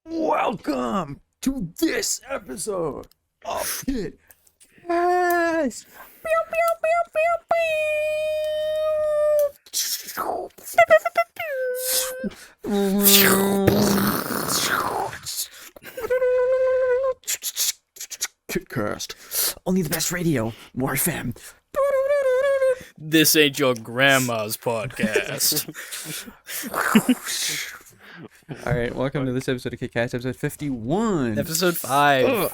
Welcome to this episode of kitkast. Kitkast, only the best radio, more FM. This ain't your grandma's podcast. All right, welcome to this episode of kitkast, episode 51. Episode 5. Ugh.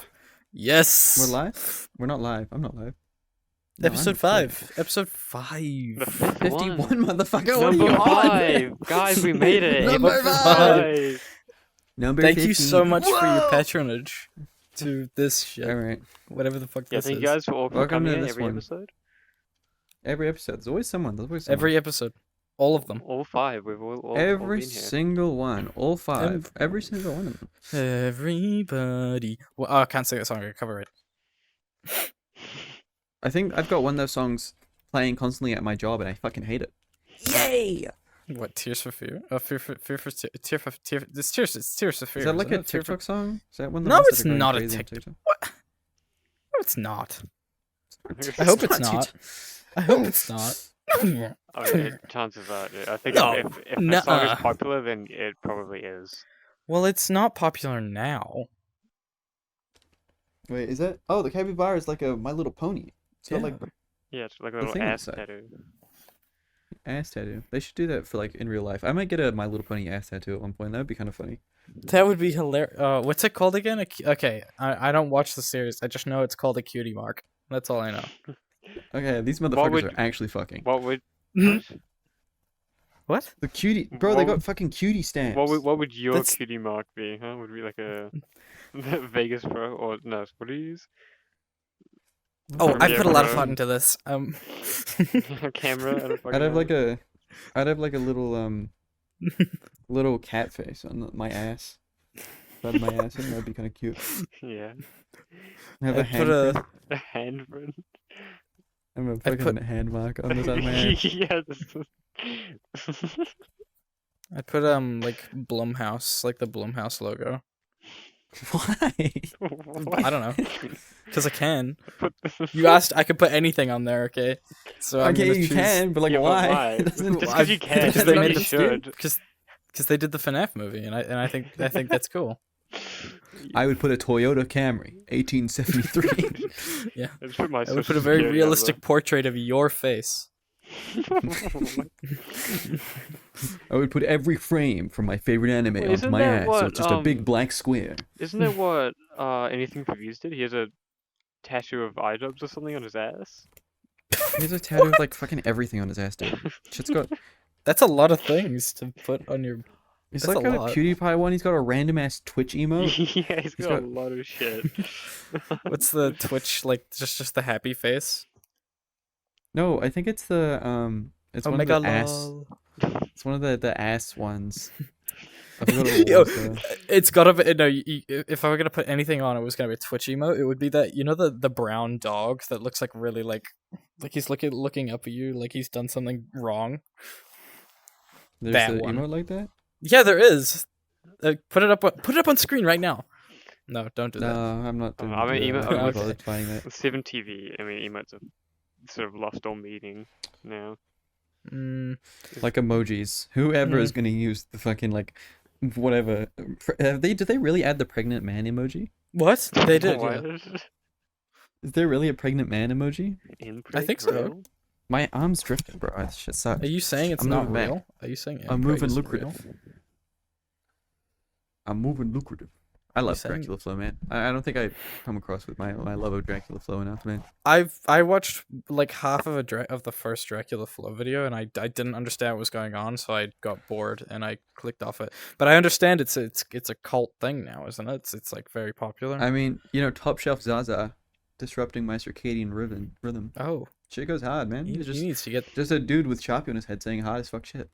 Yes. We're live? We're not live. I'm not live. No, Episode I'm 5. Episode 5. 51, motherfucker. What are Number you on? 5. Guys, we made it. Number Episode 5. Number Thank you 50. so much for your Whoa! patronage to this shit. All right. Whatever the fuck Yeah, this thank is. you guys for all Welcome coming to in this every one. episode. Every episode. There's always someone. There's always someone. Every episode. All of them. All 5. We've all Every been here. single one. All 5. Every single one of them. Everybody. Well, oh, I can't sing that song. I can cover it. I think I've got one of those songs playing constantly at my job, and I fucking hate it. Yay! What? Tears for Fear? Tears for Fear. It's Tears for Fear. Is that like isn't a it? Tears for- TikTok song? Is that one of the No, ones that it's are going not a crazy on TikTok. What? No, it's not. I I hope it's not. I hope it's not. Oh, yeah, chances are. Yeah, I think No. if a song Nuh-uh. is popular, then it probably is. Well, it's not popular now. Wait, is that? Oh, the capybara is like a My Little Pony. It's got Yeah. like Yeah, it's like a The little thing ass inside. tattoo. ass tattoo. They should do that for like in real life. I might get a My Little Pony ass tattoo at one point. That would be kind of funny. That would be hilarious. What's it called again? Okay, I don't watch the series. I just know it's called a cutie mark. That's all I know. Okay, these motherfuckers would- are actually fucking. What would What? The cutie, bro. They What- got fucking cutie stamps. what would your That's- cutie mark be? Huh? Would it be like a Vegas Pro or no? What do you use? Oh, I Yeah, put a lot of bro. thought into this. A camera and a fucking. I'd have like I'd have like a little little cat face on my ass. Rub my ass in. That'd be kind of cute. Yeah. Have a I'd put hand. a- print. A handprint. I have a I'd fucking put- hand mark on the side of my ass. Yeah. I'd put like Blumhouse, like the Blumhouse logo. Why? I don't know, because I can. You asked, I could put anything on there. Okay, so I'm Okay, gonna you choose... can, but like, Yeah, but why? why? It doesn't- Just I've- 'cause you can, because doesn't they mean made you the- should. because they did the FNAF movie, and I think that's cool. I would put a Toyota Camry, 1873. Yeah, I just put my I would social put a very security realistic portrait of your face. number. I would put every frame from my favorite anime Wait, onto isn't my that ass, so what, it's just a big black square. Isn't that what Anything for Views did? He has a tattoo of eye drops or something on his ass. He has a tattoo of like fucking everything on his ass, dude. Shit's got. That's a lot of things to put on your. It's That's like a got lot. a PewDiePie one. He's got a random ass Twitch emote. Yeah, he's got a lot of shit. What's the Twitch like? Just the happy face. No, I think it's the It's one of Omega the ass. lol. It's one of the ass ones. I forgot what it Yo, was, though. it's gotta be no. If I were gonna put anything on, it was gonna be a Twitch emote. It would be that the brown dog that looks like really like he's looking up at you like he's done something wrong. There's that an one. emote like that. Yeah, there is. Put it up on screen right now. No, don't do No, that. I'm not. Oh, Doing I mean, that. emo- I'm not okay. bothered finding that. 7TV, I mean, emotes have sort of lost all meaning now. Mm, Like emojis. Whoever is gonna use the fucking like whatever. Did they really add the pregnant man emoji? what they did? What? Yeah. Is there really a pregnant man emoji? I think so. Real? My arm's drifting, bro. That shit sucks. Are you saying it's I'm not moving back. real? Are you saying I'm Empreg moving isn't lucrative. real? I'm moving lucrative. I love saying- Dracula Flow, man. I don't think I've come across with my love of Dracula Flow enough, man. I watched like half of of the first Dracula Flow video, and I didn't understand what was going on, so I got bored and I clicked off it. But I understand it's a cult thing now, isn't it? It's like very popular. I mean, Top Shelf Zaza disrupting my circadian rhythm. Oh, Shit goes hard, man. he He's just needs to get. just a dude with Sharpie on his head saying hard as fuck shit.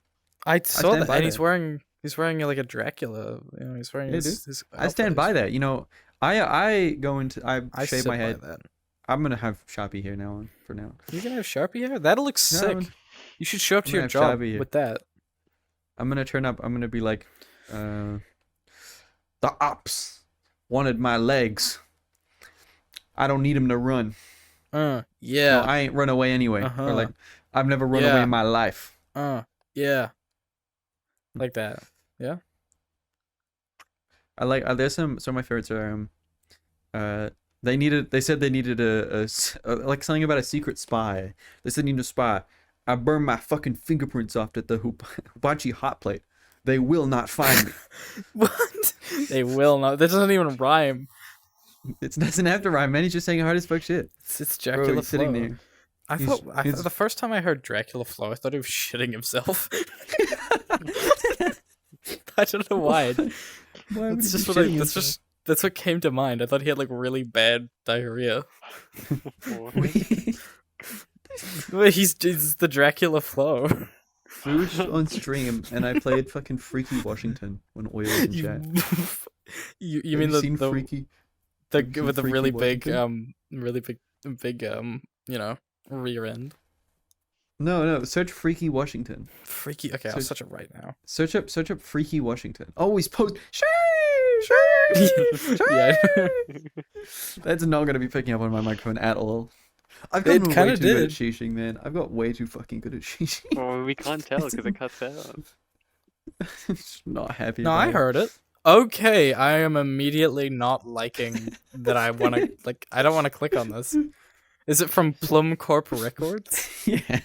I saw stand that, by and he's that. wearing like a Dracula. He's wearing Yeah, his I stand by that. I go into I I shave sit my by head. that. I'm gonna have Sharpie hair now on for now. You're gonna have Sharpie hair? That'll look No, sick. You should show up I'm to your gonna have job Sharpie hair. with that. I'm gonna turn up. I'm gonna be like, the The ops wanted my legs. I don't need him to run. Yeah. No, I ain't run away anyway. Or like, I've never run away in my life. Yeah. Like that. Yeah. I like. There's some of my favorites are they said they needed like something about a secret spy. They said they needed a spy. I burned my fucking fingerprints off at the hibachi hot plate. They will not find me. What? They will not. That doesn't even rhyme. It doesn't have to rhyme, man. He's just saying hard as fuck shit. It's Dracula Bro, he's sitting Flow. there. I thought the first time I heard Dracula Flow, I thought he was shitting himself. I don't know why. That's just what that's what came to mind. I thought he had like really bad diarrhea. He's the Dracula Flow. We were just on stream, and I played fucking Freaky Washington when Oil was in chat. You mean the Freaky? with the really big Washington? you know, rear end. No. Search Freaky Washington. Freaky. Okay, I'll search it right now. Search up Freaky Washington. Oh, he's post. Yeah. That's not gonna be picking up on my microphone at all. I've gotten way too good at sheeshing, man. I've got way too fucking good at sheeshing. Well, we can't tell because it cuts out. Not happy. No, I heard it. Okay, I am immediately not liking that. I want to I don't want to click on this. Is it from Plum Corp Records? Yeah.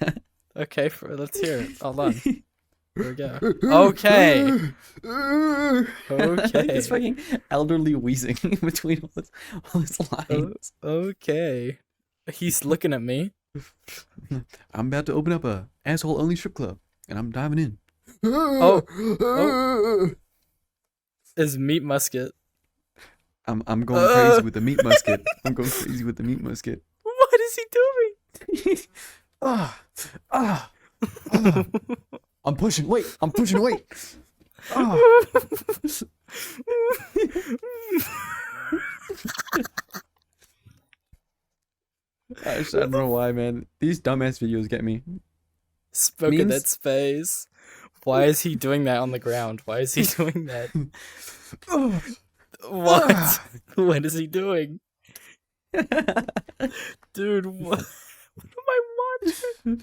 Okay, let's hear it. Hold on. Here we go. Okay. Okay. This fucking elderly wheezing between all his lines. Okay. He's looking at me. I'm about to open up a asshole only strip club, and I'm diving in. Oh. Is Meat Musket. I'm going crazy with the meat musket. I'm going crazy with the meat musket. What is he doing? I'm pushing weight. I'm pushing weight. I don't know why, man. These dumbass videos get me. Spoke in that space. Why is he doing that on the ground? Why is he doing that? What? What is he doing? Dude, what am I watching?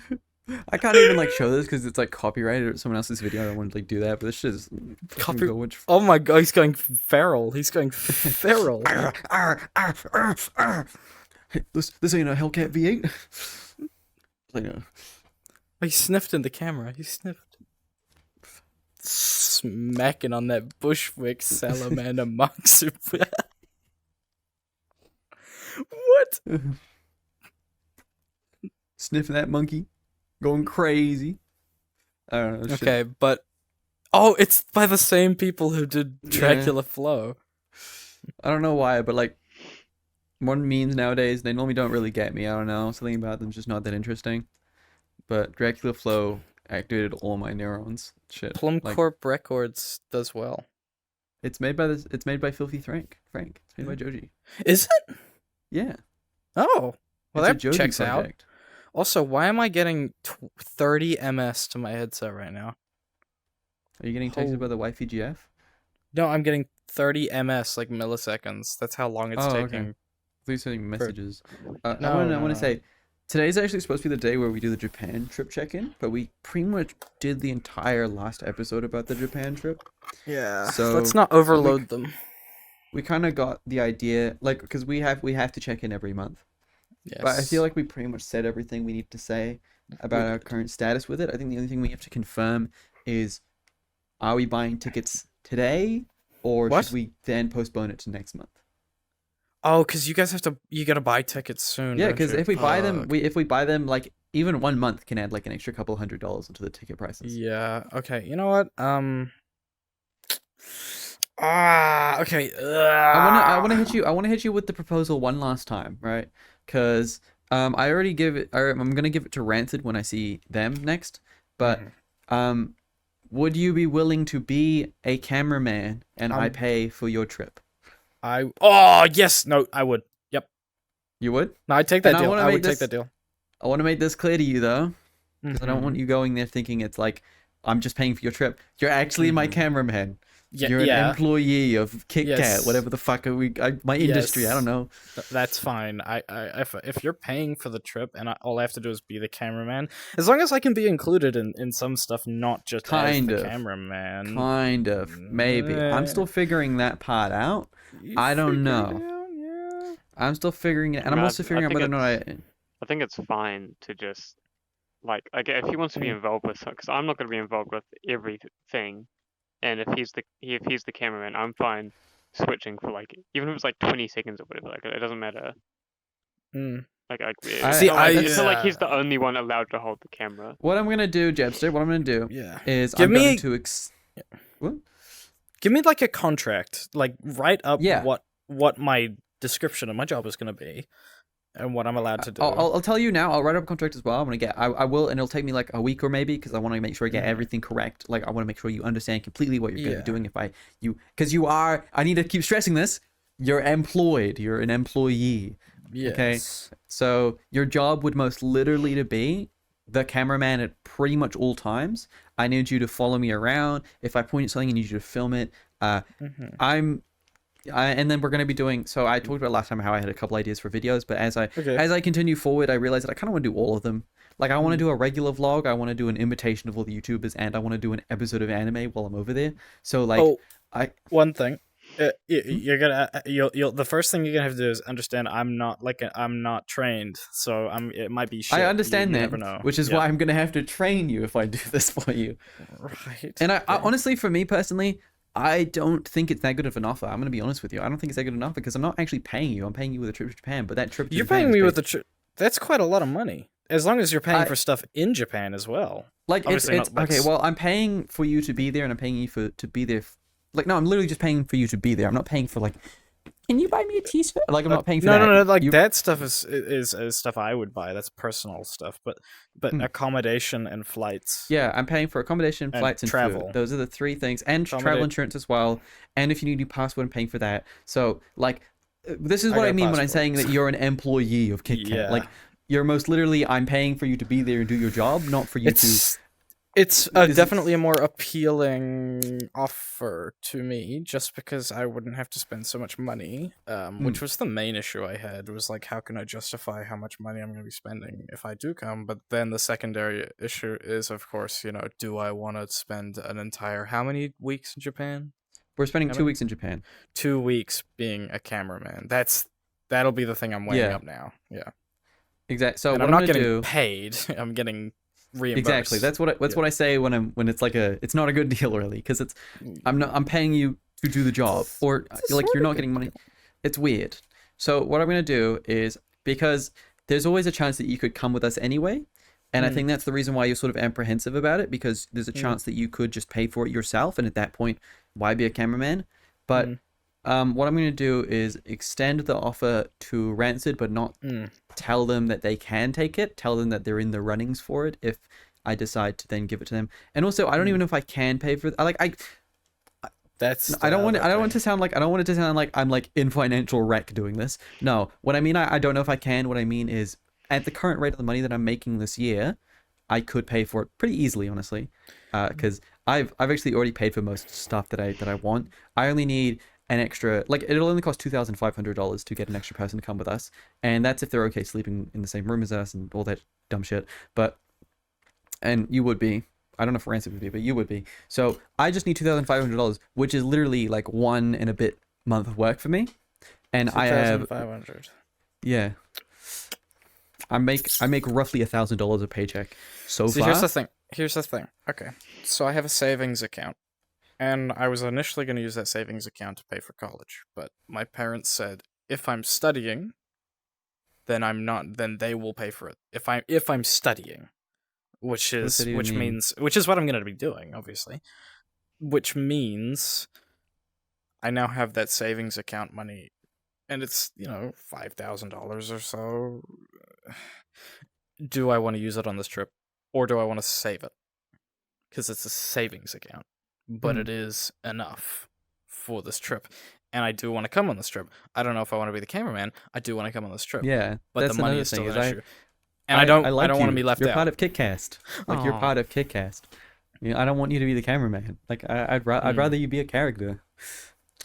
I can't even like show this because it's like copyrighted or someone else's video. I don't want to like do that, but this shit is Oh my god, he's going feral. He's going feral. This ain't a Hellcat V8. Like a... He sniffed in the camera. He sniffed. Smacking on that Bushwick salamander monk soup. What? Sniffing that monkey. Going crazy. I don't know. Okay, but... Oh, it's by the same people who did Dracula Flow. I don't know why, but like... Modern memes nowadays, they normally don't really get me. I don't know. Something about them just not that interesting. But Dracula Flow activated all my neurons. Shit. Plum Corp Records does well. It's made by Filthy Frank. It's made by Joji. Is it? Yeah. Oh. Well, it's that checks out. Also, why am I getting 30 ms to my headset right now? Are you getting texted by the YFGF? No, I'm getting 30 ms, like milliseconds. That's how long it's taking. Okay. Please sending messages. I No. want to say, today's actually supposed to be the day where we do the Japan trip check-in, but we pretty much did the entire last episode about the Japan trip. Yeah. So let's not overload them. We kind of got the idea, like, because we have to check in every month. Yes. But I feel like we pretty much said everything we need to say about our current status with it. I think the only thing we have to confirm is, are we buying tickets today, or should we then postpone it to next month? Oh, because you guys you gotta buy tickets soon. Yeah, because if we buy them, like even 1 month can add like an extra couple $100s into the ticket prices. Yeah. Okay. You know what? Okay. I want to hit you with the proposal one last time, right? Because I'm gonna give it to Rancid when I see them next. But would you be willing to be a cameraman and I pay for your trip? Yes. No, I would. Yep. You would? No, I'd take that deal. I would take that deal. I want to make this clear to you though, because I don't want you going there thinking it's like I'm just paying for your trip. You're actually my cameraman. You're an employee of KitKat, whatever the fuck my industry. I don't know. That's fine. If you're paying for the trip and all I have to do is be the cameraman, as long as I can be included in some stuff, not just as the cameraman. Kind of, maybe. I'm still figuring that part out. I don't know. Yeah. I'm still figuring it, and I'm also figuring out whether or not I think it's fine to just like if he wants to be involved with, because I'm not going to be involved with everything. And if he's the cameraman, I'm fine switching for like even if it's like 20 seconds or whatever. Like it doesn't matter. I feel like he's the only one allowed to hold the camera. What I'm gonna do, Jester, is give me like a contract, like write up what my description of my job is gonna be. And what I'm allowed to do. I'll tell you now. I'll write up a contract as well. I will, and it'll take me like a week or maybe because I want to make sure I get everything correct. Like I want to make sure you understand completely what you're going to be doing. Because you are. I need to keep stressing this. You're employed. You're an employee. Yes. Okay. So your job would most literally to be the cameraman at pretty much all times. I need you to follow me around. If I point at something, I need you to film it. And then we're going to be doing, so I talked about last time how I had a couple ideas for videos, but as I continue forward, I realized that I kind of want to do all of them. Like I want to do a regular vlog, I want to do an imitation of all the YouTubers, and I want to do an episode of anime while I'm over there. So like, one thing, you're gonna, you'll the first thing you're gonna have to do is understand I'm not trained, so it might be shit. I understand that, never know. Which is why I'm gonna have to train you if I do this for you. Right. And I honestly, for me personally, I don't think it's that good of an offer. I'm going to be honest with you. I don't think it's that good enough because I'm not actually paying you. I'm paying you with a trip to Japan, but that trip to You're Japan paying me with a trip. That's quite a lot of money. As long as you're paying for stuff in Japan as well. Like it's okay. Well, I'm paying for you to be there, and I'm paying you to be there. No, I'm literally just paying for you to be there. I'm not paying for like. Can you buy me a t-shirt? Like I'm not paying for that. No. Like that stuff is stuff I would buy. That's personal stuff. But accommodation and flights. Yeah, I'm paying for accommodation, flights, and travel. Food. Those are the three things, and travel insurance as well. And if you need your passport, I'm paying for that. So like, this is what I mean when I'm saying that you're an employee of KitKat. Yeah. Like, you're most literally, I'm paying for you to be there and do your job, not for you to. It's definitely a more appealing offer to me, just because I wouldn't have to spend so much money, which was the main issue I had, was like, how can I justify how much money I'm going to be spending if I do come? But then the secondary issue is, of course, do I want to spend an entire, how many weeks in Japan? We're spending 2 weeks in Japan. 2 weeks being a cameraman. That'll be the thing I'm weighing up now. Yeah. Exactly. So and what I'm not getting paid. I'm getting reimbursed. Exactly. That's what I say when it's like it's not a good deal really, because I'm paying you to do the job, or like you're not getting money. It's weird. So what I'm gonna do is, because there's always a chance that you could come with us anyway, and I think that's the reason why you're sort of apprehensive about it, because there's a chance that you could just pay for it yourself, and at that point, why be a cameraman? But what I'm going to do is extend the offer to Rancid, but not tell them that they can take it. Tell them that they're in the runnings for it if I decide to then give it to them. And also, I don't even know if I can pay for it. I don't want it to sound like I'm like in financial wreck doing this. No, what I mean, I don't know if I can. What I mean is, at the current rate of the money that I'm making this year, I could pay for it pretty easily, honestly, because I've actually already paid for most stuff that I want. I only need an extra, like, it'll only cost $2,500 to get an extra person to come with us, and that's if they're okay sleeping in the same room as us and all that dumb shit. And you would be. I don't know if Rancid would be, but you would be. So I just need $2,500, which is literally like 1 and a bit month of work for me, and I have $2,500. Yeah. I make roughly $1,000 a paycheck so far. Here's the thing. Okay, so I have a savings account. And I was initially going to use that savings account to pay for college, but my parents said if I'm studying, then they will pay for it. If I'm studying, which is what I'm going to be doing, obviously. Which means I now have that savings account money, and it's, $5,000 or so. Do I want to use it on this trip, or do I want to save it? Because it's a savings account. But it is enough for this trip, and I do want to come on this trip. I don't know if I want to be the cameraman. I do want to come on this trip. Yeah, but the money is still an issue, and I don't want to be left out. You're part of KitKast. Like, you're part of KitKast. You know, I don't want you to be the cameraman. Like I'd rather you be a character.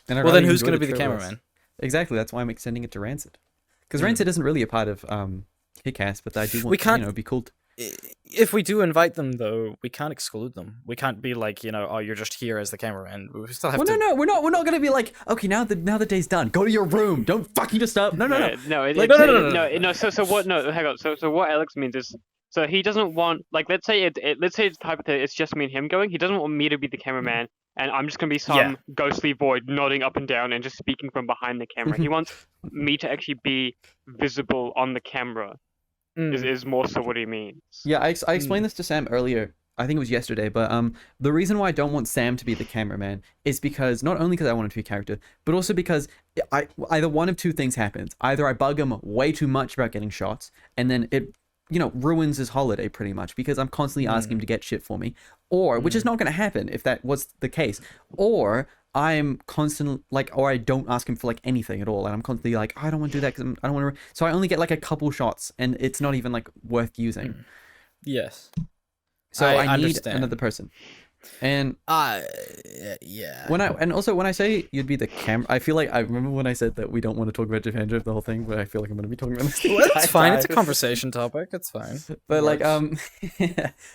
And I'd Well, rather then you who's enjoy going to be the trailers. cameraman? Exactly. That's why I'm extending it to Rancid. Because Rancid isn't really a part of kitkast, but I do want We can't- you know, it'd be cool. If we do invite them, though, we can't exclude them. We can't be like, oh, you're just here as the cameraman. We still have Well, to. no, we're not gonna be like, okay, now the day's done. Go to your room. Don't fucking disturb. No. No, Like, no. no. So what? No, hang on. So what Alex means is, so he doesn't want, like, let's say let's say it's hypothetical. It's just me and him going. He doesn't want me to be the cameraman, and I'm just gonna be some ghostly void nodding up and down and just speaking from behind the camera. He wants me to actually be visible on the camera. Is more so what he means. Yeah, I explained this to Sam earlier. I think it was yesterday, but the reason why I don't want Sam to be the cameraman is because not only because I want him to be a character, but also because either one of two things happens. Either I bug him way too much about getting shots, and then it ruins his holiday pretty much because I'm constantly asking him to get shit for me, or which is not going to happen if that was the case, or I'm constant or I don't ask him for like anything at all, and I'm constantly like, I don't want to do that because I don't want to. So I only get like a couple shots, and it's not even like worth using. Yes. So I need understand. another person. And yeah. when I say you'd be the I feel like I remember when I said that we don't want to talk about Japan Drift the whole thing, but I feel like I'm going to be talking about this. Well, it's fine. It's a conversation topic. It's fine. But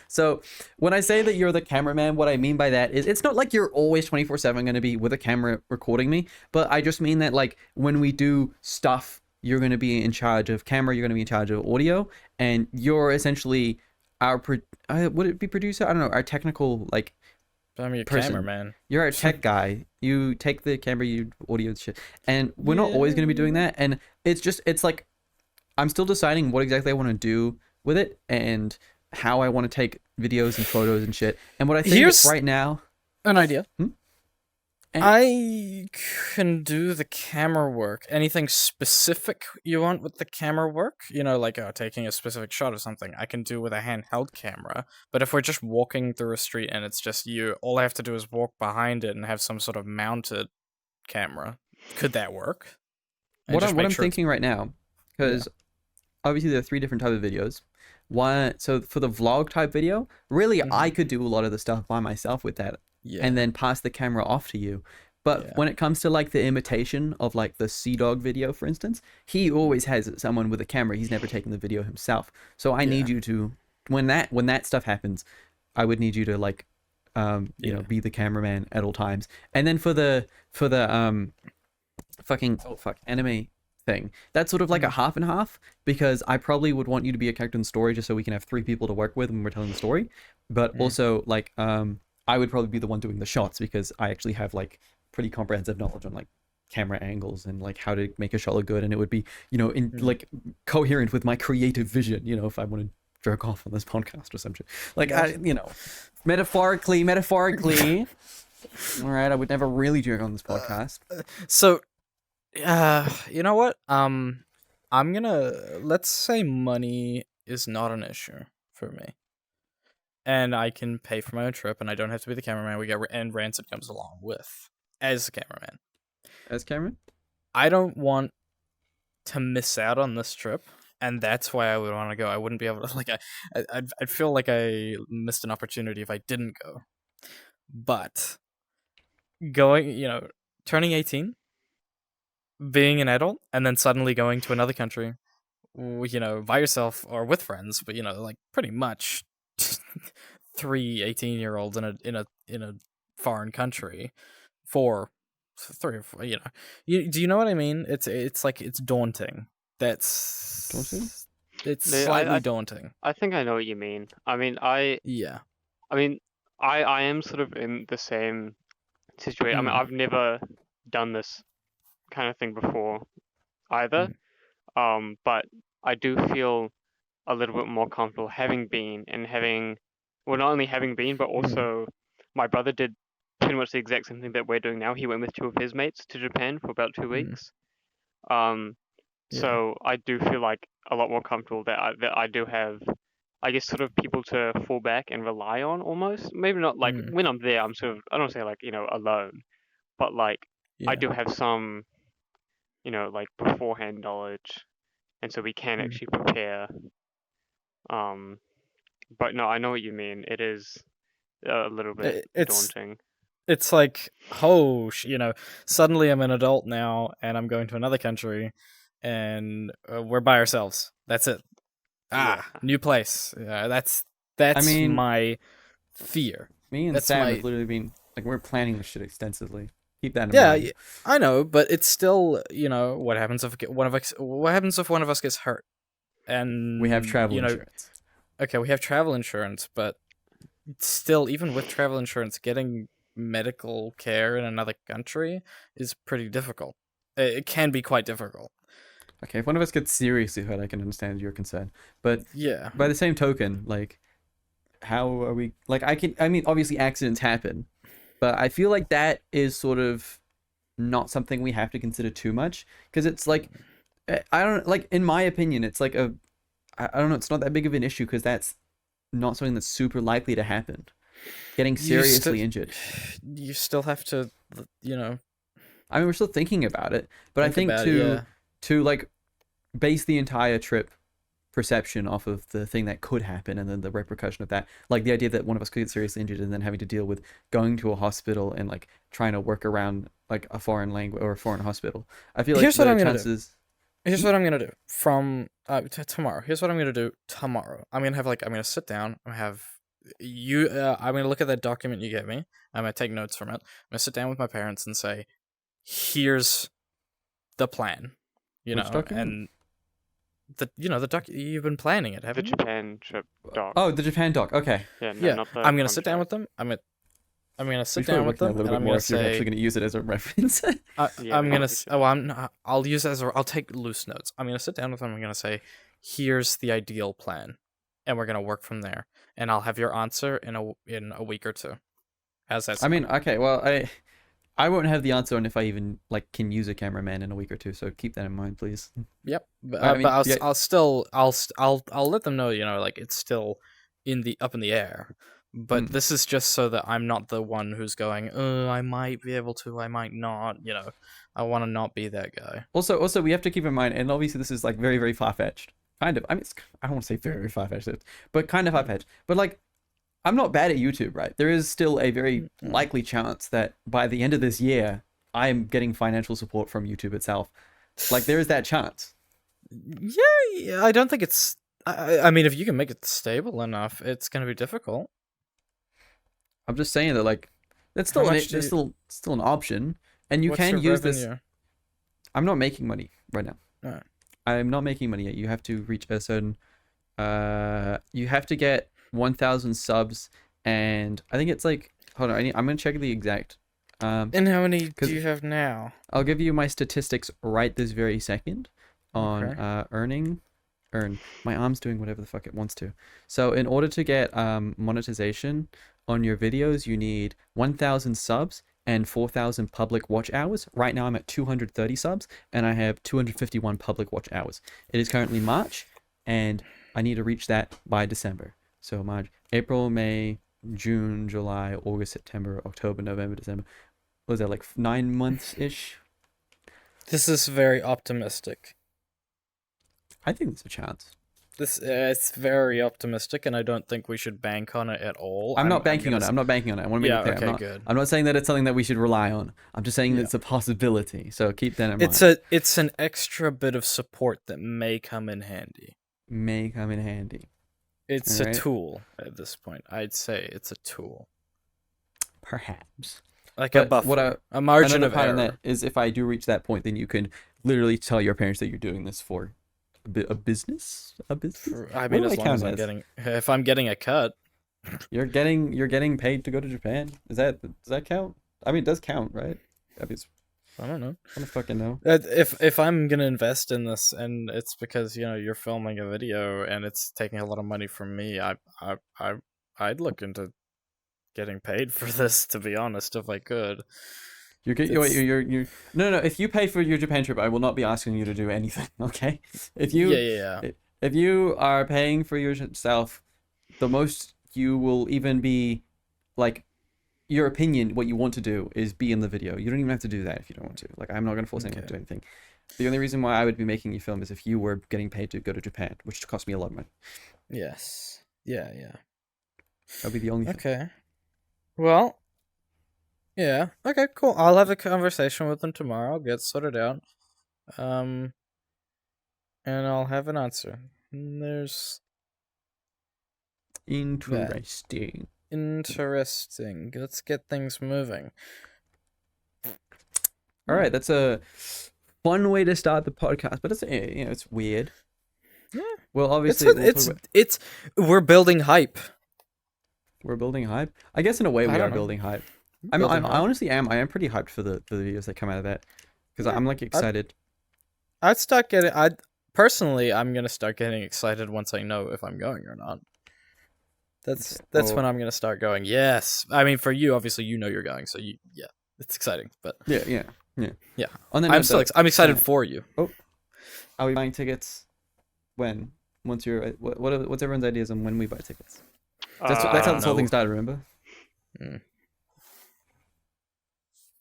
so when I say that you're the cameraman, what I mean by that is it's not like you're always 24/7 going to be with a camera recording me, but I just mean that like when we do stuff, you're going to be in charge of camera, you're going to be in charge of audio, and you're essentially our would it be producer? I don't know, our technical I'm your person. cameraman. You're a tech guy. You take the camera, you audio shit, and we're not always going to be doing that. And it's like I'm still deciding what exactly I want to do with it and how I want to take videos and photos and shit. And what I think is right now, an idea. And I can do the camera work. Anything specific you want with the camera work? Like taking a specific shot or something, I can do with a handheld camera. But if we're just walking through a street and it's just you, all I have to do is walk behind it and have some sort of mounted camera. Could that work? What I'm thinking right now, because obviously there are 3 different types of videos. So for the vlog type video, really I could do a lot of the stuff by myself with that. Yeah. And then pass the camera off to you. But when it comes to like the imitation of like the Sea Dog video, for instance, he always has someone with a camera. He's never taken the video himself. So I need you to, when that stuff happens, I would need you to like, be the cameraman at all times. And then for the anime thing, that's sort of like a half and half, because I probably would want you to be a character in the story just so we can have 3 people to work with when we're telling the story. But also like, I would probably be the one doing the shots because I actually have like pretty comprehensive knowledge on like camera angles and like how to make a shot look good, and it would be like coherent with my creative vision, if I want to jerk off on this podcast or something like metaphorically all right, I would never really jerk on this podcast. So you know what, I'm gonna, let's say money is not an issue for me, and I can pay for my own trip, and I don't have to be the cameraman. And Rancid comes along with as the cameraman. As cameraman? I don't want to miss out on this trip, and that's why I would want to go. I wouldn't be able to I'd feel like I missed an opportunity if I didn't go. But going, turning 18, being an adult, and then suddenly going to another country, by yourself or with friends, but like pretty much 3 18-year-olds in a foreign country for 3 or 4, do you know what I mean? It's like it's daunting. That's daunting. It's slightly daunting. I think I know what you mean. I mean, I am sort of in the same situation. I mean, I've never done this kind of thing before either. But I do feel a little bit more comfortable having been, and not only having been, but also my brother did pretty much the exact same thing that we're doing now. He went with 2 of his mates to Japan for about 2 weeks. So I do feel like a lot more comfortable that I do have, I guess, sort of people to fall back and rely on almost. Maybe not like when I'm there, I'm sort of, I don't say like, alone, but like I do have some, like beforehand knowledge, and so we can actually prepare. But no, I know what you mean. It is a little bit It's daunting. it's like, oh, suddenly I'm an adult now, and I'm going to another country, and we're by ourselves. That's it. Yeah. New place. That's I mean, my fear. me and That's Sam my have literally been like we're planning this shit extensively. Keep that in yeah. mind. I know, but it's still what happens if one of us gets hurt, and We have travel insurance. Okay, we have travel insurance, but still, even with travel insurance, getting medical care in another country is pretty difficult. It can be quite difficult. Okay, if one of us gets seriously hurt, I can understand your concern. But Yeah. by the same token, like, how are we? Like, I mean, obviously accidents happen, but I feel like that is sort of not something we have to consider too much because it's like, I don't like. In my opinion, it's like I don't know. It's not that big of an issue because that's not something that's super likely to happen. Getting seriously injured. You still have to, I mean, we're still thinking about it, but I think to like base the entire trip perception off of the thing that could happen and then the repercussion of that, like the idea that one of us could get seriously injured and then having to deal with going to a hospital and like trying to work around like a foreign language or a foreign hospital. I feel like Here's what I'm gonna do. Here's what I'm gonna do from tomorrow. Here's what I'm gonna do tomorrow. I'm gonna sit down. I'm gonna look at that document you gave me. I'm gonna take notes from it. I'm gonna sit down with my parents and say, "Here's the plan." Which document? And the doc. You've been planning it, The haven't you? Japan trip doc. Oh, the Japan doc. Okay. Yeah, no, Yeah. not the I'm gonna sit down contract. with them. I'm gonna We sit should down probably with look at that them, a little and bit I'm more gonna if you're actually say, going to use it as a reference. Yeah, I'm gonna. we should. I'll use it I'll take loose notes. I'm gonna sit down with them. I'm gonna say, "Here's the ideal plan," and we're gonna work from there. And I'll have your answer in a week or two. How's that I sound? mean, okay, well, I won't have the answer on if I even like can use a cameraman in a week or two, so keep that in mind, please. Yep. But, I mean, but yeah. I'll let them know. Like it's still up in the air. But this is just so that I'm not the one who's going, I might be able to, I might not. I want to not be that guy. Also, we have to keep in mind, and obviously this is like very, very far fetched. Kind of. I mean, I don't want to say very, very far fetched, but kind of far fetched. But like, I'm not bad at YouTube, right? There is still a very likely chance that by the end of this year, I'm getting financial support from YouTube itself. Like, there is that chance. Yeah, I don't think it's. I mean, if you can make it stable enough, it's going to be difficult. I'm just saying that, like, that's still still an option, and you can use this. I'm not making money right now. Alright. I'm not making money yet. You have to reach a certain. You have to get 1,000 subs, and I think it's like. Hold on, I'm gonna check the exact. And how many do you have now? I'll give you my statistics right this very second on earn. My arm's doing whatever the fuck it wants to. So in order to get monetization on your videos, you need 1,000 subs and 4,000 public watch hours. Right now I'm at 230 subs and I have 251 public watch hours. It is currently March and I need to reach that by December. So March, April, May, June, July, August, September, October, November, December. What was that, like 9 months-ish? This is very optimistic. I think there's a chance. It's very optimistic, and I don't think we should bank on it at all. I'm not banking on it. I want to make it clear. Okay, good. I'm not saying that it's something that we should rely on. I'm just saying that it's a possibility. So keep that in mind. It's an extra bit of support that may come in handy. May come in handy. It's a tool at this point. I'd say it's a tool. Perhaps. Like a buffer. A margin of error. That is, if I do reach that point, then you can literally tell your parents that you're doing this for a business. A business. I mean, as long as if I'm getting a cut, you're getting paid to go to Japan. Does that count? I mean, it does count, right? I don't know. I don't fucking know. If I'm gonna invest in this, and it's because you're filming a video and it's taking a lot of money from me, I'd look into getting paid for this, to be honest, if I could. No. If you pay for your Japan trip, I will not be asking you to do anything. Okay. If you are paying for yourself, the most you will even be like, your opinion, what you want to do is be in the video. You don't even have to do that if you don't want to. Like, I'm not gonna force anyone to do anything. The only reason why I would be making you film is if you were getting paid to go to Japan, which cost me a lot of money. Yes. Yeah. That'd be the only thing. Okay. Well, yeah. Okay, cool. I'll have a conversation with them tomorrow. I'll get sorted out. And I'll have an answer. There's Interesting. interesting. Let's get things moving. All right, that's a fun way to start the podcast, but it's weird. Yeah. Well, obviously, we're building hype. we're building hype. I guess in a way I we don't are know. building hype. I Building hype. honestly am. I am pretty hyped for the videos that come out of that because I'm like excited. I'd start getting. Personally, I'm gonna start getting excited once I know if I'm going or not. That's when I'm gonna start going. Yes, I mean for you, obviously you know you're going, so it's exciting. But Yeah. I'm excited for you. Are we buying tickets? When? Once you're what's everyone's ideas on when we buy tickets? That's how this whole thing started. Remember?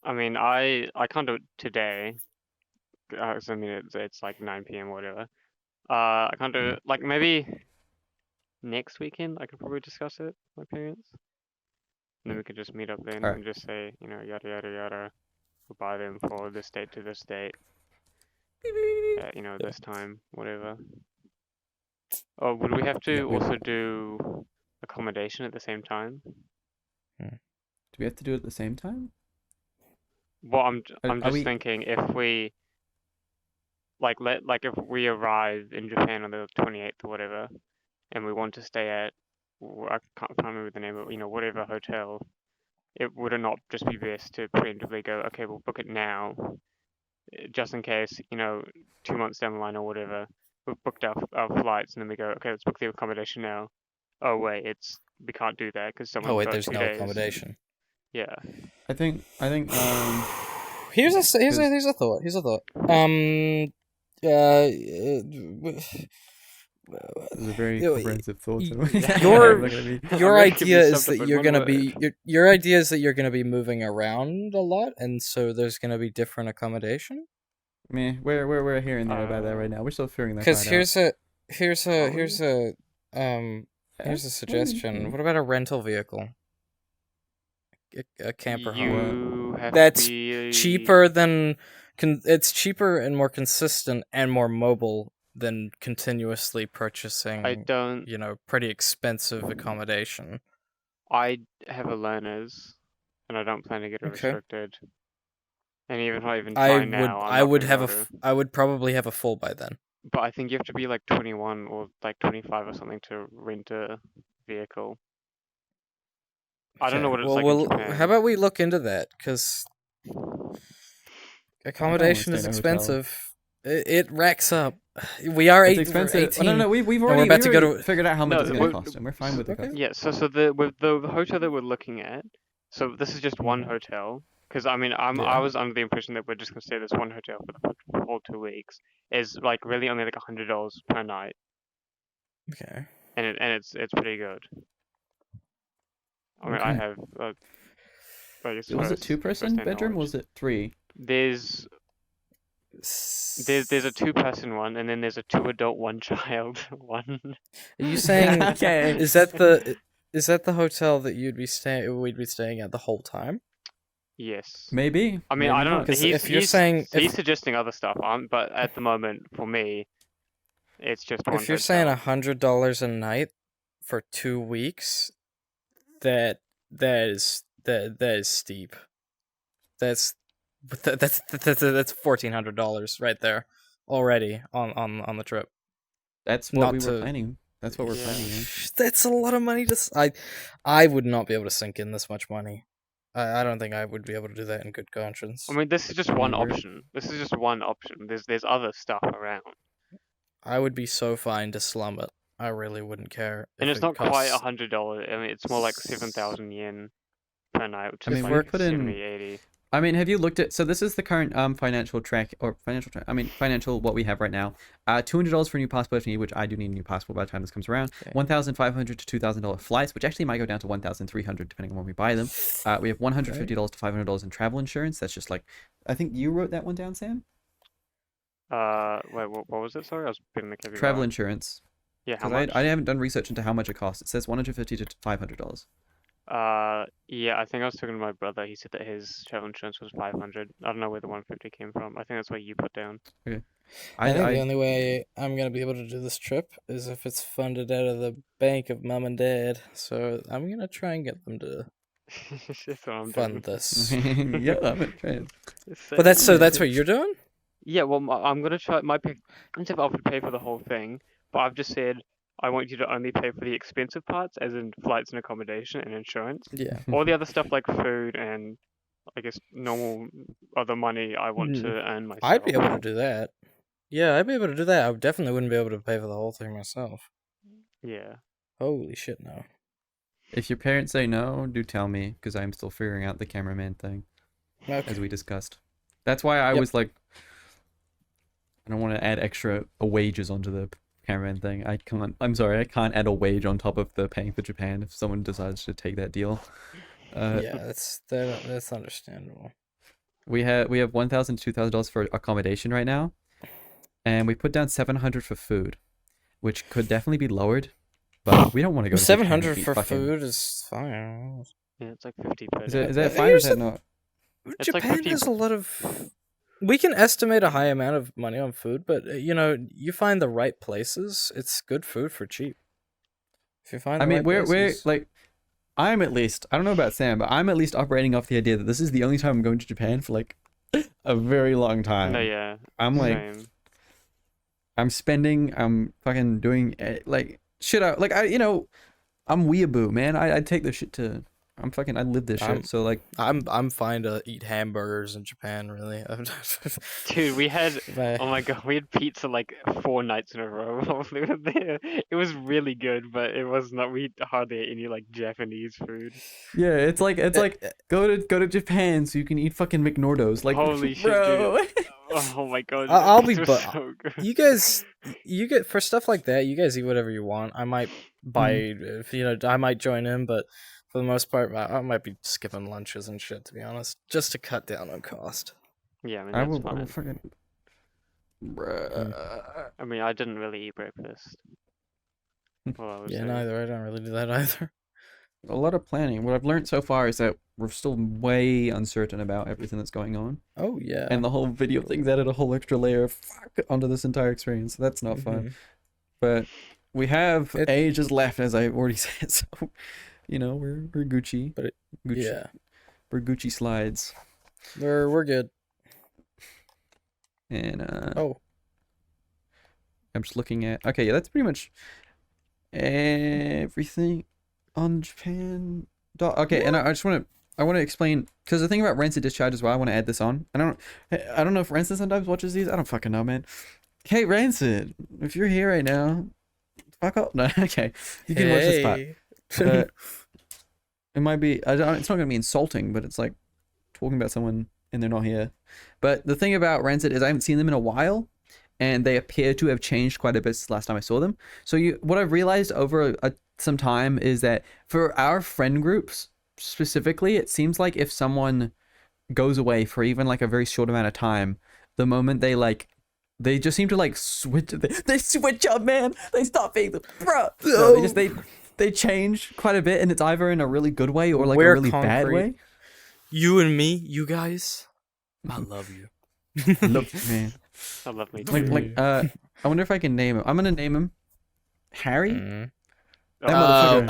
I mean, I can't do it today. 'Cause, I mean, it's like 9 p.m. or whatever. I can't do it. Like maybe next weekend. I could probably discuss it with my parents. And then we could just meet up then Alright. and just say, yada yada yada. We'll buy them for this date to this date. This time, whatever. Oh, would we have to also do accommodation at the same time? Do we have to do it at the same time? Well, I'm Are just we- thinking if we if we arrive in Japan on the 28th or whatever, and we want to stay at I can't remember the name of whatever hotel, would it not just be best to preemptively go, okay, we'll book it now, just in case 2 months down the line or whatever we've booked our flights and then we go, okay, let's book the accommodation now. Oh wait, we can't do that because someone's got There's 2 no days. accommodation. Yeah. I think Here's a thought. This is a very comprehensive thought. Your I'm idea gonna is sum it that up you're in gonna one be your idea is that you're gonna be moving around a lot, and so there's gonna be different accommodation. We're hearing there about that right now. We're still figuring that Because part here's a suggestion. What about a rental vehicle? A camper home. You have That's to be cheaper than it's cheaper and more consistent and more mobile than continuously purchasing. I don't. Pretty expensive accommodation. I have a learner's, and I don't plan to get it Okay. restricted. And even if I try now, I'm not gonna be able to. I would probably have a full by then. But I think you have to be like 21 or like 25 or something to rent a vehicle. I don't know what it's like in Japan. How about we look into that? Because accommodation is stay in a hotel. expensive. It racks up. We are It's expensive. 18. No, we've we're already about to go to- figured out how much No, it's going to cost, and we're fine with the Okay. cost. Yeah, so with the hotel that we're looking at, so this is just one hotel. Because I mean, I was under the impression that we're just gonna stay at this one hotel for the whole 2 weeks. Is like really only like $100 per night, Okay. and it's pretty good. I mean, I Okay. have. Was it 2-person bedroom? Was it 3? There's a 2-person one, and then there's a 2-adult, 1-child one. Are you saying? Okay. Is that the hotel that we'd be staying at the whole time? Yes. Maybe. I mean, maybe I don't. not. 'Cause He's, if you're he's, saying- he's suggesting other stuff. But at the moment, for me, it's just one. If you're saying hotel. $100 a night for 2 weeks, that is steep. That's $1,400 right there already on the trip. That's what not we were to- planning. That's what we're Yeah. planning. That's a lot of money I would not be able to sink in this much money. I don't think I would be able to do that in good conscience. I mean, this is just one Remember? option. This is just one option. There's other stuff around, I would be so fine to slum it. I really wouldn't care. and if it's it not quite costs- $100. I mean, it's more like 7,000 yen per night, which I is mean, like we're put in- 70, 80. I mean, have you looked at? So this is the current financial what we have right now. $200 for a new passport if you need, which I do need a new passport by the time this comes around. Okay. $1,500 to $2,000 flights, which actually might go down to $1,300 depending on when we buy them. We have $150 to $500 in travel insurance. That's just like, I think you wrote that one down, Sam. Wait, what was it? Sorry, I was putting the caveat. Travel insurance. Yeah, how Because much? I haven't done research into how much it costs. It says $150 to $500. Yeah, I think I was talking to my brother. He said that his travel insurance was 500. I don't know where the 150 came from. I think that's what you put down. I think the only way I'm gonna be able to do this trip is if it's funded out of the bank of mom and dad. So I'm gonna try and get them to That's what I'm fund doing. this. Yeah, I'm a fan. But that's what you're doing? Yeah, well, I'm gonna try. My instead of offered to pay for the whole thing, but I've just said I want you to only pay for the expensive parts, as in flights and accommodation and insurance. Yeah. All the other stuff like food and I guess normal other money I want to earn myself. I'd be able to do that. Yeah, I'd be able to do that. I definitely wouldn't be able to pay for the whole thing myself. Yeah. Holy shit, no. If your parents say no, do tell me, because I'm still figuring out the cameraman thing, Okay. as we discussed. That's why I was like, I don't want to add extra wages onto the cameraman thing. I'm sorry, I can't add a wage on top of the paying for Japan if someone decides to take that deal. Yeah, that's understandable. We have $1,000 to $2,000 for accommodation right now, and we put down $700 for food, which could definitely be lowered, but we don't want to go to Japan and 700 eat for fucking- food is fine. Yeah, it's like 50 per Is day. that fine or is that not? It's like Japan 50 has a lot of. We can estimate a high amount of money on food, but you find the right places, it's good food for cheap. If you find, I mean, right we're places. like, I'm at least, I don't know about Sam, but I'm at least operating off the idea that this is the only time I'm going to Japan for like a very long time. No, yeah. I'm like, Same. I'm fucking doing like shit out. Like I'm weeaboo, man. I take this shit to. I live this shit. So like, I'm fine to eat hamburgers in Japan. Really, Dude, we had But- oh my god, we had pizza like 4 nights in a row while we were there. It was really good, but it was not. We hardly ate any like Japanese food. yeah, it's like go to Japan so you can eat fucking McNordos. Like, Holy shit, bro. Oh my god, I'll this be was bu- so good. you guys, you get for stuff like that. You guys eat whatever you want. I might buy, if I might join in, but for the most part, I might be skipping lunches and shit. To be honest, just to cut down on cost. Yeah, I mean I that's will fine. fucking. Bruh. I mean, I didn't really eat breakfast while I was Yeah, there. neither. I don't really do that either. A lot of planning. What I've learned so far is that we're still way uncertain about everything that's going on. Oh yeah. And the whole video thing's added a whole extra layer of fuck onto this entire experience. So that's not fun. Mhm. But we have It- ages left, as I've already said. So, we're Gucci. But Gucci. Yeah, We're Gucci slides. we're good. And Oh, I'm just looking at. Okay, yeah, that's pretty much everything on Japan. Okay, and I want to explain, because the thing about Rancid Discharge as well, I want to add this on. I don't know if Rancid sometimes watches these. I don't fucking know, man. Hey, Rancid, if you're here right now, fuck up. No, okay, you can watch this part. But it might be. It's not gonna be insulting, but it's like talking about someone and they're not here. But the thing about Rancid is I haven't seen them in a while, and they appear to have changed quite a bit since the last time I saw them. So what I've realized over some time is that for our friend groups specifically, it seems like if someone goes away for even like a very short amount of time, the moment they just seem to like switch. They switch up, man. They stop being the bro. No, they change quite a bit, and it's either in a really good way or like We're a really bad concrete. way. you and me, you guys, I love you. Look, man. I love me. I wonder if I can name him. I'm gonna name him Harry. Mhm. That Oh,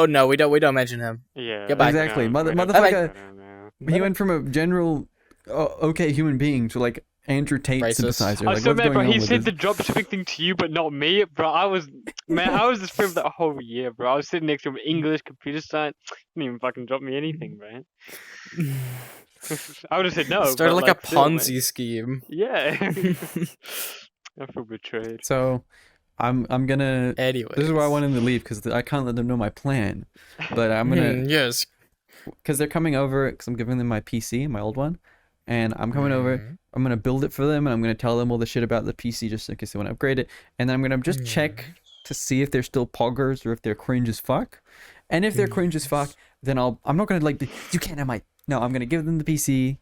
motherfucker. no, we don't mention him. Yeah. Goodbye. Exactly. we don't- Motherfucker. I don't know. He went from a general okay human being to like Andrew Tate Racist. sympathizer. I Like, still what's remember going on he with said this? the drop shipping thing to you, but not me, bro. I was just for that whole year, bro. I was sitting next to him, English, computer science. Didn't even fucking drop me anything, man. I would have said no. Started but, like a still, man. Ponzi scheme. Yeah. I feel betrayed. So, I'm gonna. Anyway, This is why I wanted to leave, because I can't let them know my plan. But I'm gonna, yes. because they're coming over, because I'm giving them my PC, my old one, and I'm coming over. I'm gonna build it for them, and I'm gonna tell them all the shit about the PC just in case they want to upgrade it. And then I'm gonna just check to see if they're still poggers or if they're cringe as fuck. And if they're cringe as fuck, then I'm not gonna like you can't have my. No, I'm gonna give them the PC.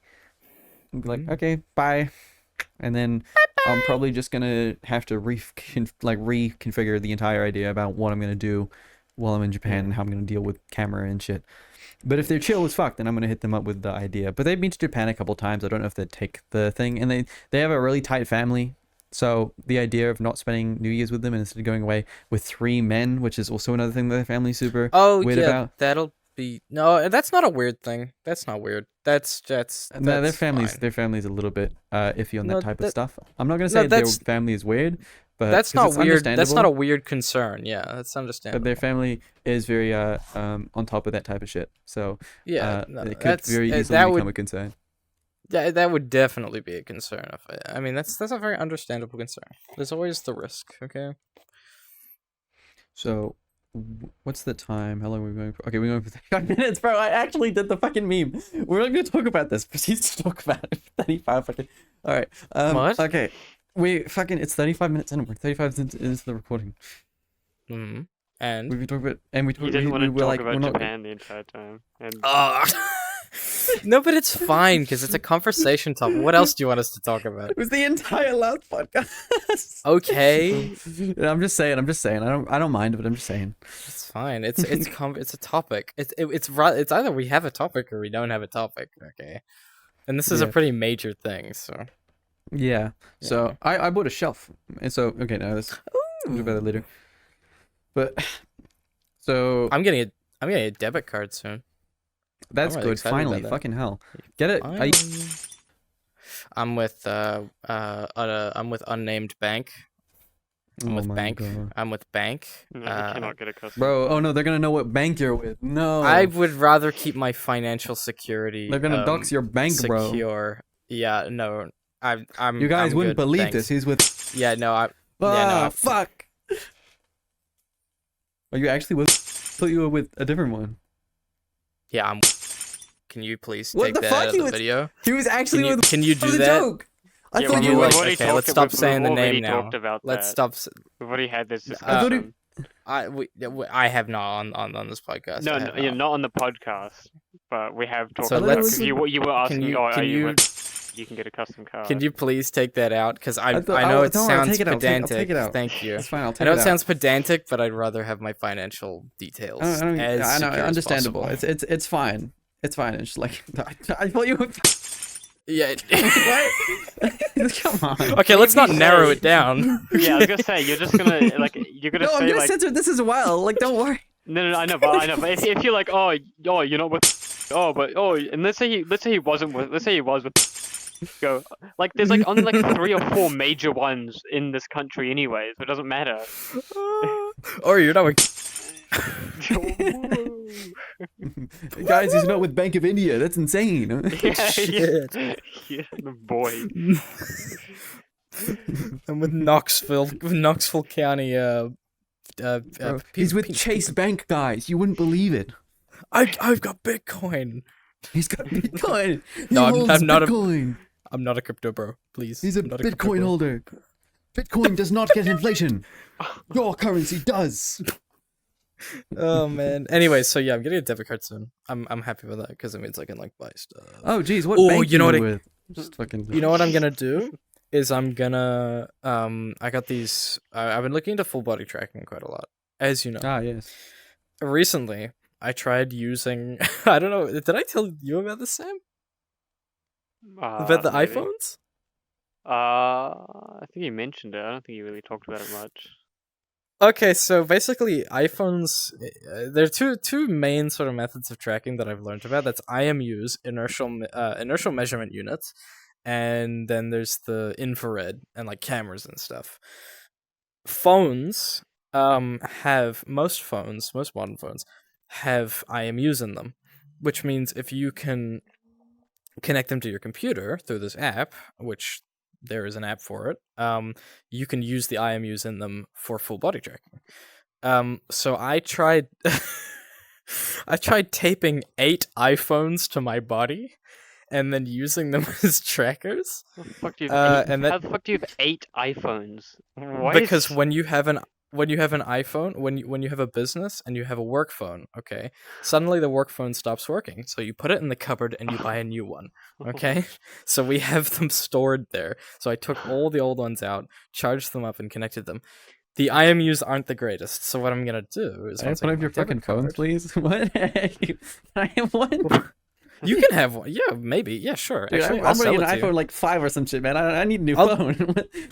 And be like, okay, bye. And then I'm probably just gonna have to reconfigure the entire idea about what I'm gonna do while I'm in Japan and how I'm gonna deal with camera and shit. But if they're chill as fuck, then I'm gonna hit them up with the idea. But they've been to Japan a couple times. I don't know if they'd take the thing, and they have a really tight family. So the idea of not spending New Year's with them and instead going away with 3 men, which is also another thing that their family's super weird about. That'll be no. That's not a weird thing. That's not weird. That's No, their family's fine. a little bit iffy on No, that type of that- stuff. I'm not gonna say their that's- family is weird, but That's 'cause not it's weird. That's not a understandable, weird concern. Yeah, that's but understandable. their family is very on top of that type of shit. So Yeah, no, it could that's very easily that become would a concern. that would definitely be a concern. I mean, that's a very understandable concern. There's always the risk. Okay. So, what's the time? How long are we going for? Okay, we're going for 35 minutes, bro. I actually did the fucking meme. We're not going to talk about this. Proceed to talk about it. 35 fucking. All right. What? Okay. It's 35 minutes in. We're 35 minutes into the recording. Hmm. And We've been talking about, and we You didn't want to were talk like, about we're not. Japan the entire time. And no, but it's fine because it's a conversation topic. What else do you want us to talk about? It was the entire last podcast. Okay, I'm just saying. I don't mind, but I'm just saying. it's fine. It's a topic. It's either we have a topic or we don't have a topic. Okay, and this is a Yeah. pretty major thing. So Yeah. So I bought a shelf, and so okay, now let's talk about it later. But so I'm getting a debit card soon. that's really good. excited about Finally, that. fucking hell, get it? I'm with unnamed bank. I'm Oh with my bank. God. I'm with bank. no, you cannot get a custom. Bro, oh no, they're gonna know what bank you're with. No, I would rather keep my financial security. they're gonna dox your bank, bro. secure. Yeah, no, I'm. You guys I'm wouldn't good, believe thanks. this. He's with. Yeah, no, Ah, I- fuck. Are you actually with? Thought you were with a different one. yeah, I'm. Can you please What take the that fuck? out of He the was- video? He was actually with. Can you That was do a that? joke. I Yeah, thought we've you were. already- already okay, talked let's ab- stop we've saying the already name now. talked about Let's that. stop. We've already had this I thought discussion. I have not on this podcast. No, I no, have yeah, not. not on the podcast, but we have talked So about let's- because you were asking, you- oh, can are you you- with, you can get a custom card. Can you please take that out? Because I I thought- know I'll- it don't worry, I'll sounds take it out, I'll pedantic. take it out. Thank you. It's fine. I'll I take know it it out. sounds pedantic, but I'd rather have my financial details I know, as secure as understandable. possible. It's fine. It's fine. It's just like I thought you were. Yeah. What? Come on. Okay, let's not Maybe narrow say- it down. Yeah, I was gonna say you're just gonna you're gonna No, I'm say gonna like censor this as well. Like, don't worry. no, I know, but if you're like oh you're not with and let's say he wasn't with let's say he was with go like there's like only like 3 or 4 major ones in this country anyways, so it doesn't matter. Or you're not. Guys, he's not with Bank of India. That's insane. Yeah, boy. I'm with Knoxville County. Bro, he's with Chase Bank, guys. You wouldn't believe it. I've got Bitcoin. He's got Bitcoin. He No, holds I'm not a- Bitcoin. I'm not a crypto bro. Please. He's a I'm not crypto Bitcoin bro. holder. Bitcoin does not get inflation. Your currency does. Oh man. Anyway, so yeah, I'm getting a debit card soon. I'm happy with that because it means I can like buy stuff. Oh, geez, what Oh, bank you know what with? Just fucking. You know what I'm gonna do is I'm gonna I got these. I've been looking into full body tracking quite a lot, as you know. Ah, yes. Recently, I tried using. I don't know. Did I tell you about this, Sam? About the Maybe. iPhones? I think you mentioned it. I don't think you really talked about it much. Okay, so basically, iPhones. There are two main sort of methods of tracking that I've learned about. That's IMUs, inertial measurement units, and then there's the infrared and like cameras and stuff. Phones have most modern phones have IMUs in them, which means if you can connect them to your computer through this app, which there is an app for it, you can use the IMUs in them for full body tracking. So I tried I tried taping 8 iPhones to my body and then using them as trackers. How the fuck do you have and how the fuck do you have 8 iPhones? What? Because when you have an iPhone, when you have a business and you have a work phone, okay, suddenly the work phone stops working. So you put it in the cupboard and you buy a new one. Okay? So we have them stored there. So I took all the old ones out, charged them up and connected them. the IMUs aren't the greatest. So what I'm gonna do is Can I have one of your fucking phones, please? What? Can I have one? You can have one. Yeah, maybe. Yeah, sure. Dude, Actually, I'm I'll sell running it an to you. iPhone like 5 or some shit, man. I need a new I'll- phone.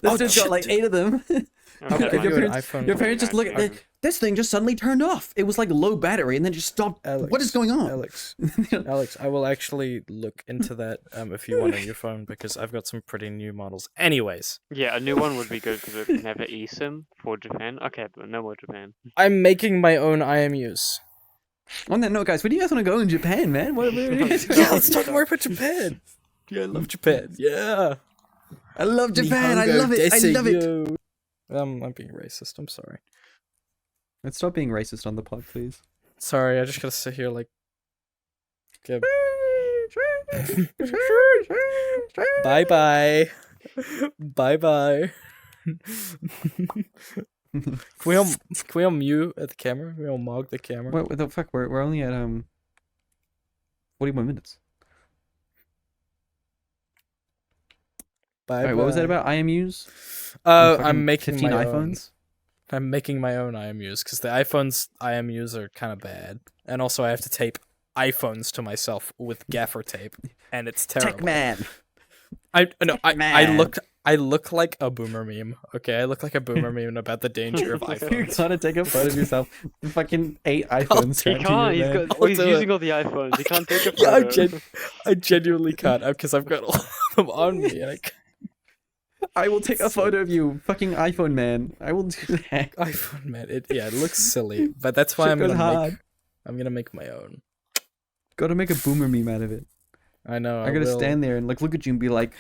I'll This dude's got like just- 8 of them. I've had I'll give you mine an for iPhone. Your parents just look at I've- this thing just suddenly turned off. It was like low battery and then just stopped. What is going on? Alex, Alex, I will actually look into that if you want a new phone because I've got some pretty new models. Anyways, Yeah, a new one would be good because it can have an eSIM for Japan. Okay, but no more Japan. I'm making my own IMUs. On that note, guys, where do you guys want to go in Japan, man? Yeah, let's talk more about Japan. Yeah, I love Japan. Yeah. I love Japan. I love it. I love it. I'm being racist. I'm sorry. Let's stop being racist on the pod, please. Sorry, I just gotta sit here like. Okay. Bye bye. Bye bye. Can we all mute at the camera? Can we all mog the camera? What the fuck? We're only at 41 minutes. Bye. Alright, what was that about? IMUs? I'm making 15 my iPhones. I'm making my own IMUs because the iPhone's IMUs are kind of bad, and also I have to tape iPhones to myself with gaffer tape, and it's terrible. Tech man. I man. look like a boomer meme. Okay, I look like a boomer meme about the danger of You iPhones. gotta take a photo of yourself. The fucking 8 iPhones. He strapped to can't. you, He's man. got. I'll He's do using it. all the iPhones. He can't take a Yeah, photo. I genuinely can't because I've got all of them on me. And I will take a photo of you, fucking iPhone man. I will do that. iPhone man, it looks silly, but that's why Shit I'm goes gonna hard. make my own. Gotta make a boomer meme out of it. I know. I gotta will. stand there and like look at you and be like,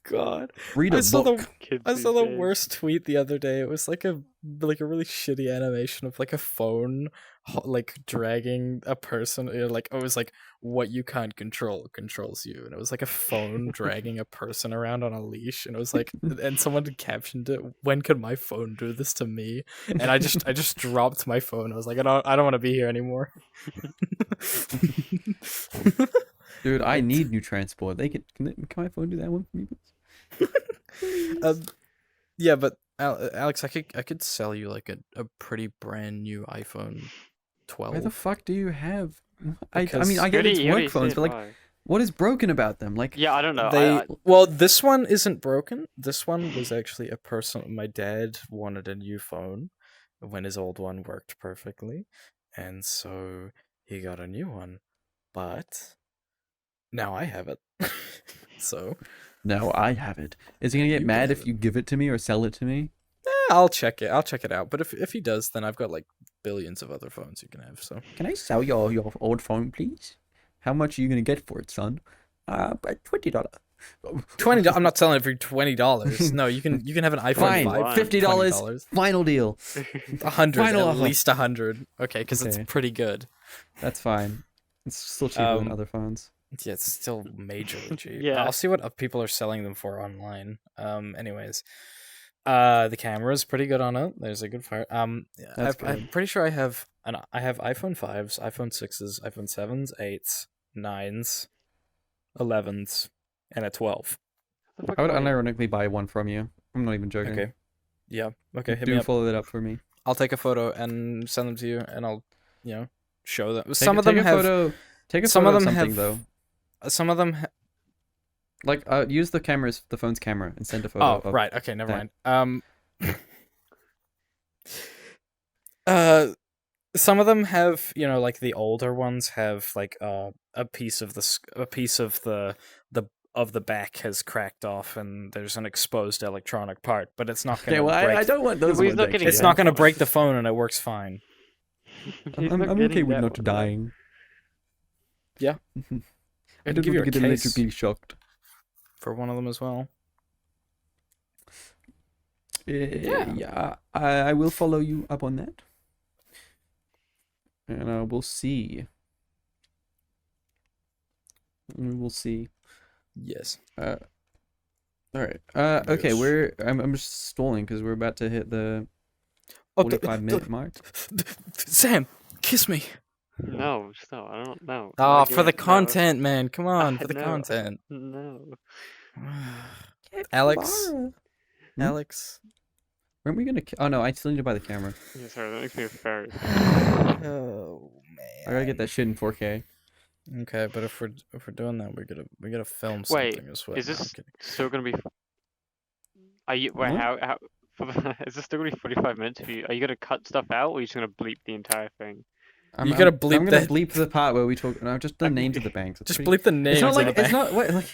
God. read a I saw book. the Kids I these saw the days. worst tweet the other day. It was like a really shitty animation of like a phone like dragging a person. Like it was like what you can't control controls you, and it was like a phone dragging a person around on a leash, and it was like, and someone had captioned it, "When could my phone do this to me?" And I just dropped my phone. I was like, I don't want to be here anymore. Dude, I need new transport. Can my phone do that one for me, please? Yeah, but Alex, I could sell you like a pretty brand new iPhone 12. Why the fuck do you have? I Because- mean, I get it's He already work phones, said but like, why. what is broken about them? Like, Yeah, I don't know. Well, this one isn't broken. This one was actually a person. My dad wanted a new phone when his old one worked perfectly, and so he got a new one. But now I have it. So no, I have it. Is he gonna get You mad have if you give it to me or sell it to me? I'll check it. I'll check it out. But if he does, then I've got like billions of other phones you can have. So Can I sell your old phone, please? How much are you gonna get for it, son? $20. $20. I'm not selling it for $20. No, you can have an iPhone Fine, 5. $50. Final deal. 100. Final At offer. least 100. Okay, because it's Okay. pretty good. That's fine. It's still cheaper than Um, other phones. Yeah, it's still majorly cheap. Yeah. I'll see what people are selling them for online. Anyways, the camera is pretty good on it. There's a good fire. That's I'm good. pretty sure I have iPhone 5s, iPhone 6s, iPhone 7s, 8s, 9s, 11s, and a 12. I would unironically buy one from you. I'm not even joking. Okay. Yeah. Okay. Hit me Do up. follow that up for me. I'll take a photo and send them to you, and I'll show them. Take Some a- of them take a have. photo. Take a some photo of them something have- though. Some of them. Like use the phone's camera and send a photo. Oh, of right. Okay, never that. mind. Some of them have, like the older ones have like a piece of the back has cracked off and there's an exposed electronic part, but it's not Okay, going to well, break. I don't want those Well, he's ones. not getting actually. It's not going to break the phone and it works fine. He's I'm not okay getting with that not one, dying. Yeah. I can don't give you want a to get case. electrically shocked. For one of them as well. Yeah. I will follow you up on that. And we'll see. We will see. Yes. All right. Okay. Yes. I'm just stalling because we're about to hit the Oh, 45-minute mark. Sam, kiss me. No, stop. I don't know. Oh, Not for the again, no. content, man. Come on, for the No. content. No. Alex, Hmm? Alex, Weren't we gonna? Oh no, I still need to buy the camera. Yeah, sorry, that makes me very. Oh I gotta get man. that shit in 4K. Okay, but if we're doing that, we gotta film Wait, something as well. is No, I'm this kidding. still gonna be? Are you wait? What? How is this still gonna be 45 minutes? Are you gonna cut stuff out, or are you just gonna bleep the entire thing? You gotta bleep I'm gonna that- bleep the part where we talk. No, just the names of the banks. It's Just pretty- bleep the names It's not like of the it's bank. not what like.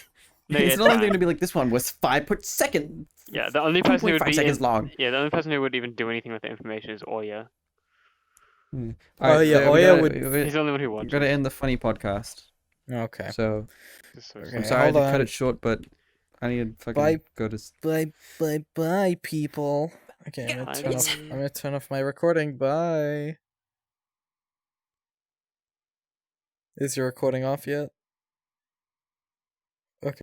No, It's yeah, not like they're fine. gonna be like this one was 5 Yeah, the only person who would 2.5 be seconds long. yeah, the only person who would even do anything with the information is Oya. Oh, yeah, we Oya gotta- would- He's the only one who We watches. gotta end the funny podcast. Okay. So Just so Okay. I'm sad. sorry I had hold to cut on. it short, but I need to fucking Bye. go to. Bye, people. Okay, Yeah, I'm gonna turn off my recording. Bye. Is your recording off yet?